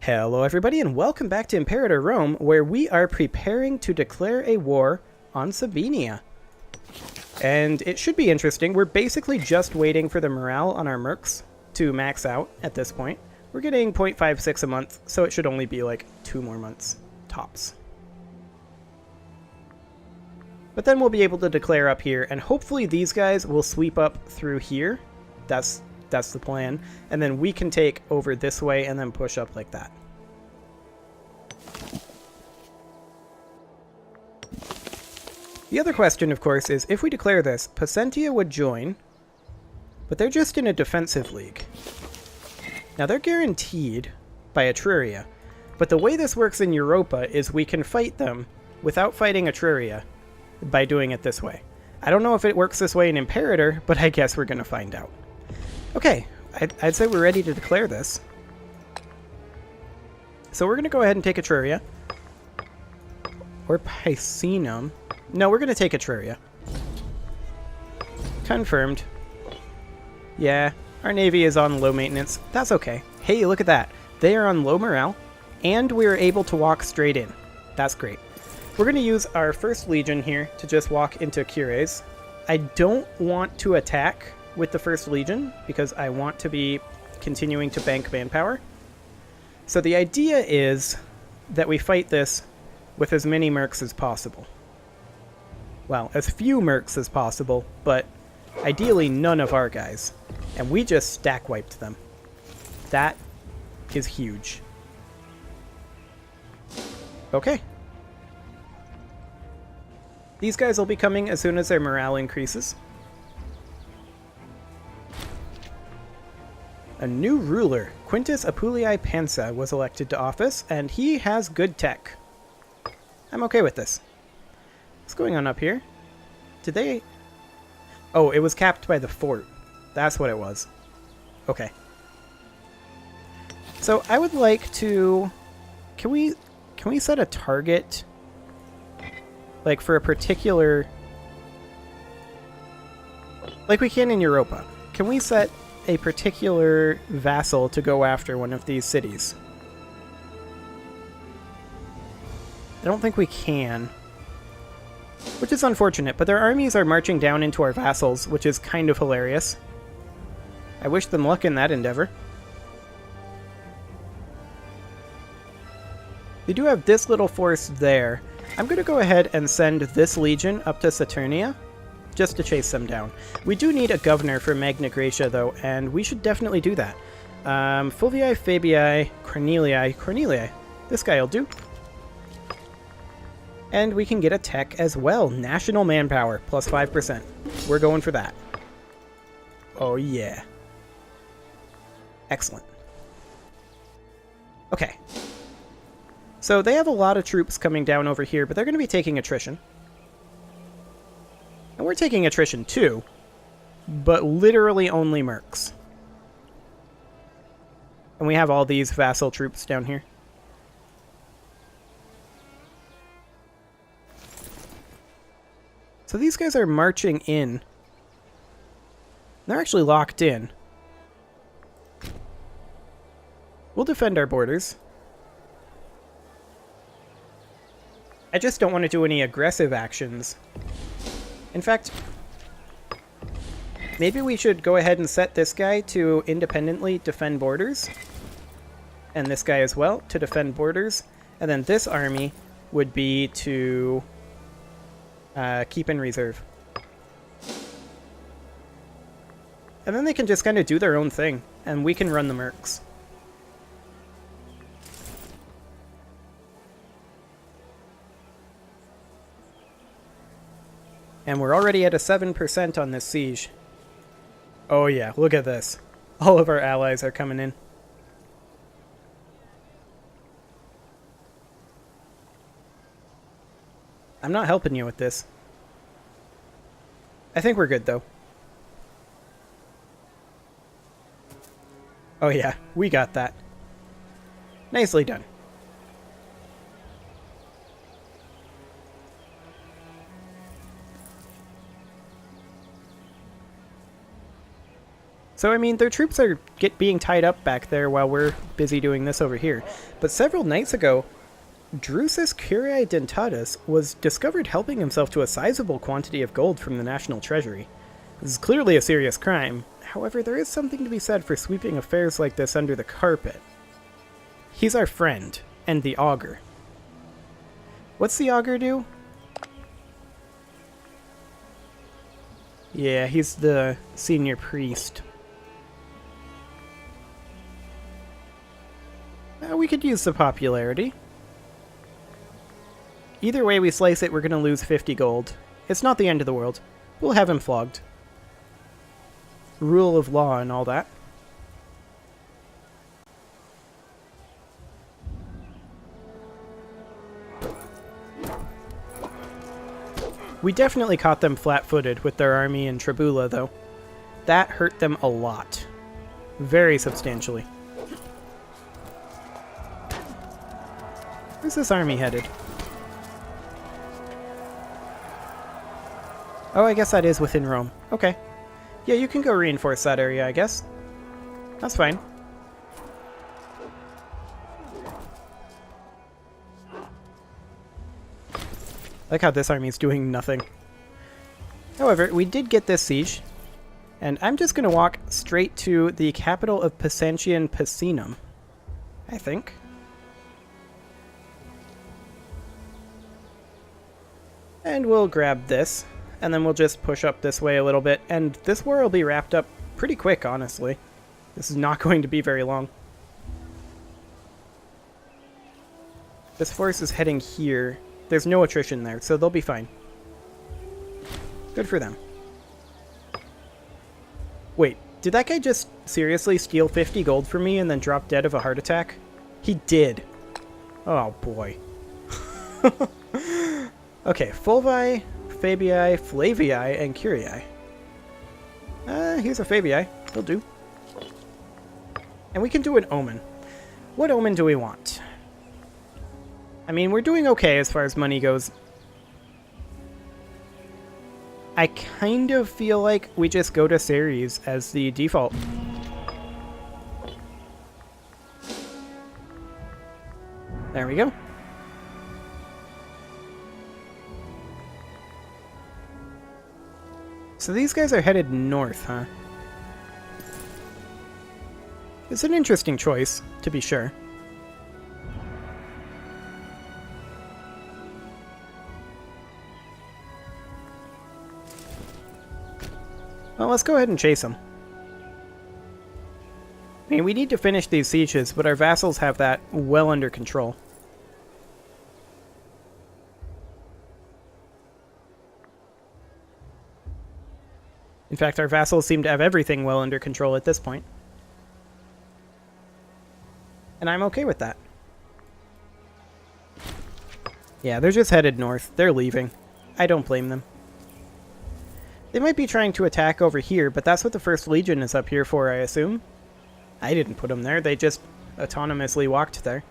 Hello everybody and welcome back to Imperator Rome, where we are preparing to declare a war on Sabinia. And it should be interesting. We're basically just waiting for the morale on our mercs to max out at this point. We're getting 0.56 a month, so it should only be like 2 more months, tops. But then we'll be able to declare up here, and hopefully these guys will sweep up through here. That's the plan. And then we can take over this way and then push up like that. The other question, of course, is if we declare this, Placentia would join, but they're just in a defensive league. Now, they're guaranteed by Etruria, but the way this works in Europa is we can fight them without fighting Etruria by doing it this way. I don't know if it works this way in Imperator, but I guess we're going to find out. Okay, I'd say we're ready to declare this. So we're going to go ahead and take Etruria. Or Picenum. No, we're going to take Etruria. Confirmed. Yeah, our navy is on low maintenance. That's okay. Hey, look at that. They are on low morale, and we are able to walk straight in. That's great. We're going to use our first legion here to just walk into Cures. I don't want to attack with the first legion because I want to be continuing to bank manpower. So the idea is that we fight this with as many mercs as possible. Well, as few mercs as possible, but ideally none of our guys. And we just stack wiped them. That is huge. Okay. These guys will be coming as soon as their morale increases. A new ruler, Quintus Apulii Pansa, was elected to office, and he has good tech. I'm okay with this. What's going on up here? Did they... Oh, it was capped by the fort. That's what it was. Okay. So I would like to... Can we set a target? Like for a particular... Like we can in Europa. Can we set a particular vassal to go after one of these cities? I don't think we can. Which is unfortunate, but their armies are marching down into our vassals, which is kind of hilarious. I wish them luck in that endeavor. They do have this little force there. I'm going to go ahead and send this legion up to Saturnia, just to chase them down. We do need a governor for Magna Graecia, though, and we should definitely do that. Fulvii, Fabii, Cornelii. This guy will do. And we can get a tech as well. National manpower, plus 5%. We're going for that. Oh, yeah. Excellent. Okay. So they have a lot of troops coming down over here, but they're going to be taking attrition. And we're taking attrition too, but literally only mercs. And we have all these vassal troops down here. So these guys are marching in. They're actually locked in. We'll defend our borders. I just don't want to do any aggressive actions. In fact, maybe we should go ahead and set this guy to independently defend borders. And this guy as well to defend borders. And then this army would be to keep in reserve. And then they can just kind of do their own thing. And we can run the mercs. And we're already at a 7% on this siege. Oh yeah, look at this. All of our allies are coming in. I'm not helping you with this. I think we're good, though. Oh yeah, we got that. Nicely done. So, I mean, their troops are being tied up back there while we're busy doing this over here. But several nights ago, Drusus Curiae Dentatus was discovered helping himself to a sizable quantity of gold from the national treasury. This is clearly a serious crime. However, there is something to be said for sweeping affairs like this under the carpet. He's our friend, and the augur. What's the augur do? Yeah, he's the senior priest. We could use the popularity. Either way we slice it, we're going to lose 50 gold. It's not the end of the world. We'll have him flogged. Rule of law and all that. We definitely caught them flat-footed with their army in Tribula, though. That hurt them a lot. Very substantially. Where's this army headed? Oh, I guess that is within Rome. Okay. Yeah, you can go reinforce that area, I guess. That's fine. I like how this army's doing nothing. However, we did get this siege. And I'm just going to walk straight to the capital of Picentian Picenum, I think. And we'll grab this, and then we'll just push up this way a little bit, and this war will be wrapped up pretty quick, honestly. This is not going to be very long. This force is heading here. There's no attrition there, so they'll be fine. Good for them. Wait, did that guy just seriously steal 50 gold from me and then drop dead of a heart attack? He did. Oh boy. Okay, Fulvi, Fabii, Flavii, and Curiae. Here's a Fabii. He'll do. And we can do an omen. What omen do we want? I mean, we're doing okay as far as money goes. I kind of feel like we just go to Ceres as the default. There we go. So these guys are headed north, huh? It's an interesting choice, to be sure. Well, let's go ahead and chase them. I mean, we need to finish these sieges, but our vassals have that well under control. In fact, our vassals seem to have everything well under control at this point. And I'm okay with that. Yeah, they're just headed north. They're leaving. I don't blame them. They might be trying to attack over here, but that's what the 1st Legion is up here for, I assume. I didn't put them there. They just autonomously walked there.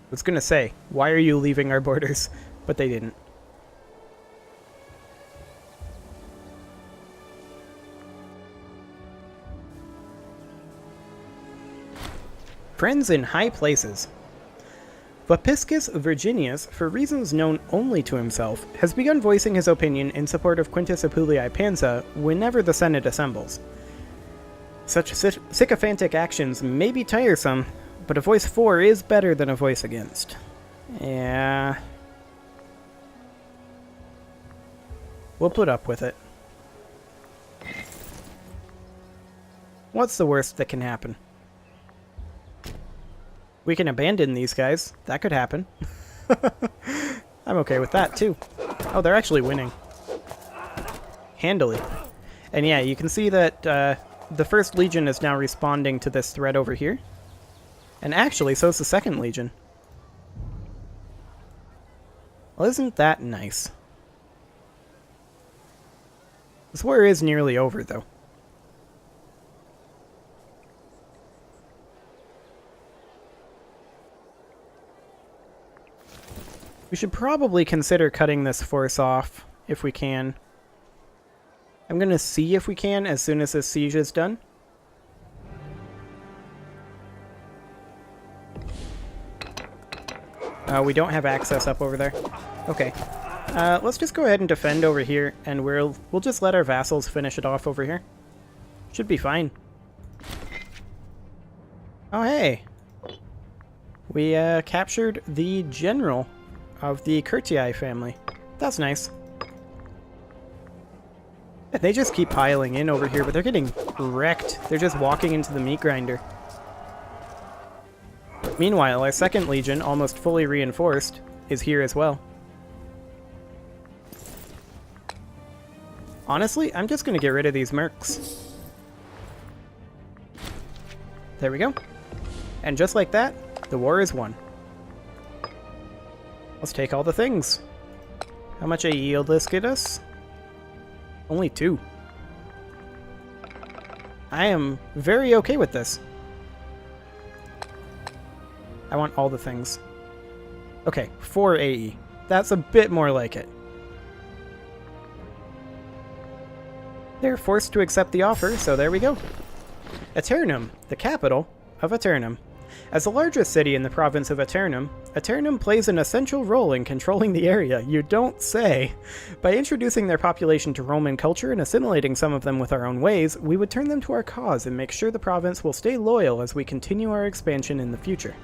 I was gonna say, why are you leaving our borders? But they didn't. Friends in high places. Vopiscus Virginius, for reasons known only to himself, has begun voicing his opinion in support of Quintus Apulii Pansa whenever the Senate assembles. Such sycophantic actions may be tiresome, but a voice for is better than a voice against. Yeah. We'll put up with it. What's the worst that can happen? We can abandon these guys. That could happen. I'm okay with that, too. Oh, they're actually winning. Handily. And yeah, you can see that the 1st Legion is now responding to this threat over here. And actually, so is the 2nd Legion. Well, isn't that nice? This war is nearly over, though. We should probably consider cutting this force off, if we can. I'm going to see if we can as soon as this siege is done. We don't have access up over there. Okay. Let's just go ahead and defend over here, and we'll just let our vassals finish it off over here. Should be fine. Oh, hey. We captured the general of the Curtii family. That's nice. They just keep piling in over here, but they're getting wrecked. They're just walking into the meat grinder. Meanwhile, our second legion, almost fully reinforced, is here as well. Honestly, I'm just going to get rid of these mercs. There we go. And just like that, the war is won. Let's take all the things. How much a yield this get us? Only 2. I am very okay with this. I want all the things. Okay, 4 AE. That's a bit more like it. They're forced to accept the offer, so there we go. Aeternum, the capital of Aeternum. As the largest city in the province of Aeternum, Aeternum plays an essential role in controlling the area, you don't say. By introducing their population to Roman culture and assimilating some of them with our own ways, we would turn them to our cause and make sure the province will stay loyal as we continue our expansion in the future.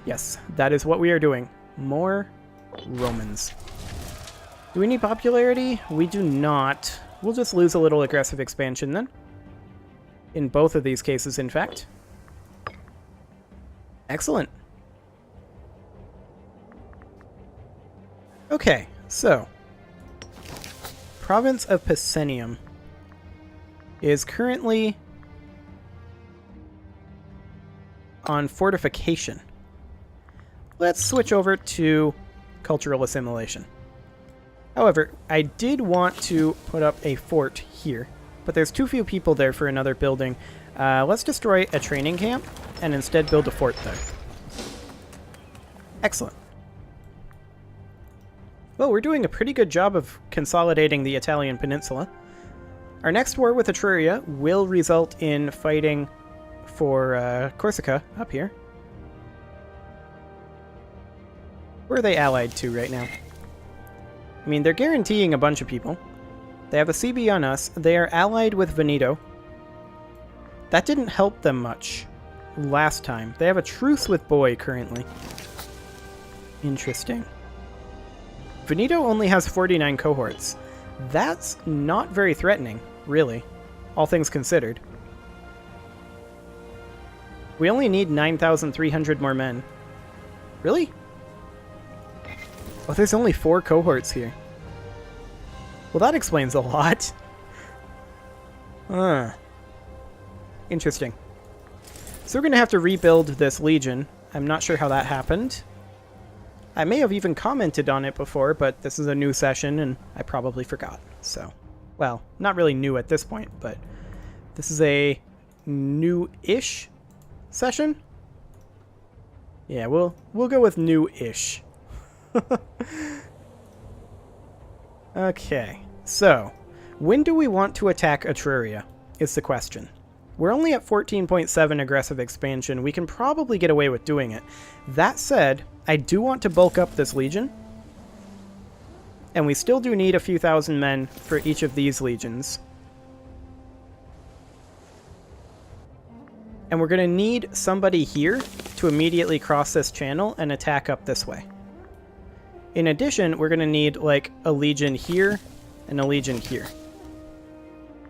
Yes, that is what we are doing. More Romans. Do we need popularity? We do not. We'll just lose a little aggressive expansion then. In both of these cases, in fact. Excellent. Okay, so province of Picenium is currently on fortification. Let's switch over to cultural assimilation. However, I did want to put up a fort here, but there's too few people there for another building. Let's destroy a training camp and instead build a fort there. Excellent. Well, we're doing a pretty good job of consolidating the Italian peninsula. Our next war with Etruria will result in fighting for Corsica up here. Where are they allied to right now? I mean, they're guaranteeing a bunch of people. They have a CB on us. They are allied with Veneto. That didn't help them much last time. They have a truce with Boy currently. Interesting. Veneto only has 49 cohorts. That's not very threatening, really, all things considered. We only need 9,300 more men. Really? Oh, there's only 4 cohorts here. Well, that explains a lot. Interesting. So we're going to have to rebuild this legion. I'm not sure how that happened. I may have even commented on it before, but this is a new session, and I probably forgot. So, well, not really new at this point, but this is a new-ish session? Yeah, we'll go with new-ish. Okay, so when do we want to attack Etruria is the question. We're only at 14.7 aggressive expansion. We can probably get away with doing it. That said, I do want to bulk up this legion. And we still do need a few thousand men for each of these legions. And we're going to need somebody here to immediately cross this channel and attack up this way. In addition, we're going to need like a legion here and a legion here.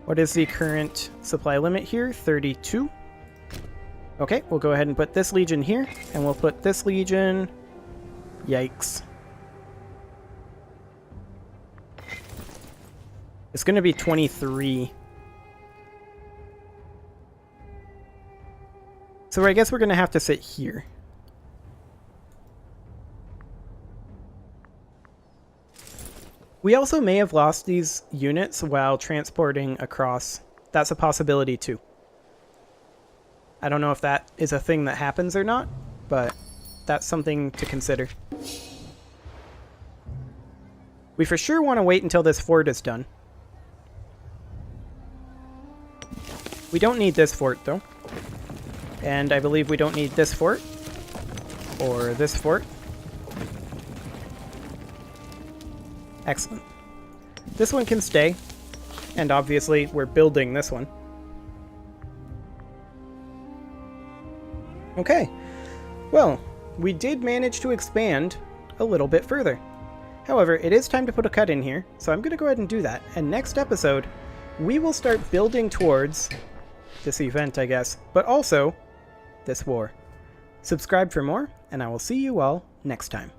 What is the current supply limit here? 32. Okay, we'll go ahead and put this legion here, and we'll put this legion... Yikes. It's going to be 23. So I guess we're going to have to sit here. We also may have lost these units while transporting across. That's a possibility too. I don't know if that is a thing that happens or not, but that's something to consider. We for sure want to wait until this fort is done. We don't need this fort, though. And I believe we don't need this fort. Or this fort. Excellent. This one can stay. And obviously, we're building this one. Okay. Well, we did manage to expand a little bit further. However, it is time to put a cut in here, so I'm going to go ahead and do that. And next episode, we will start building towards this event, I guess, but also this war. Subscribe for more, and I will see you all next time.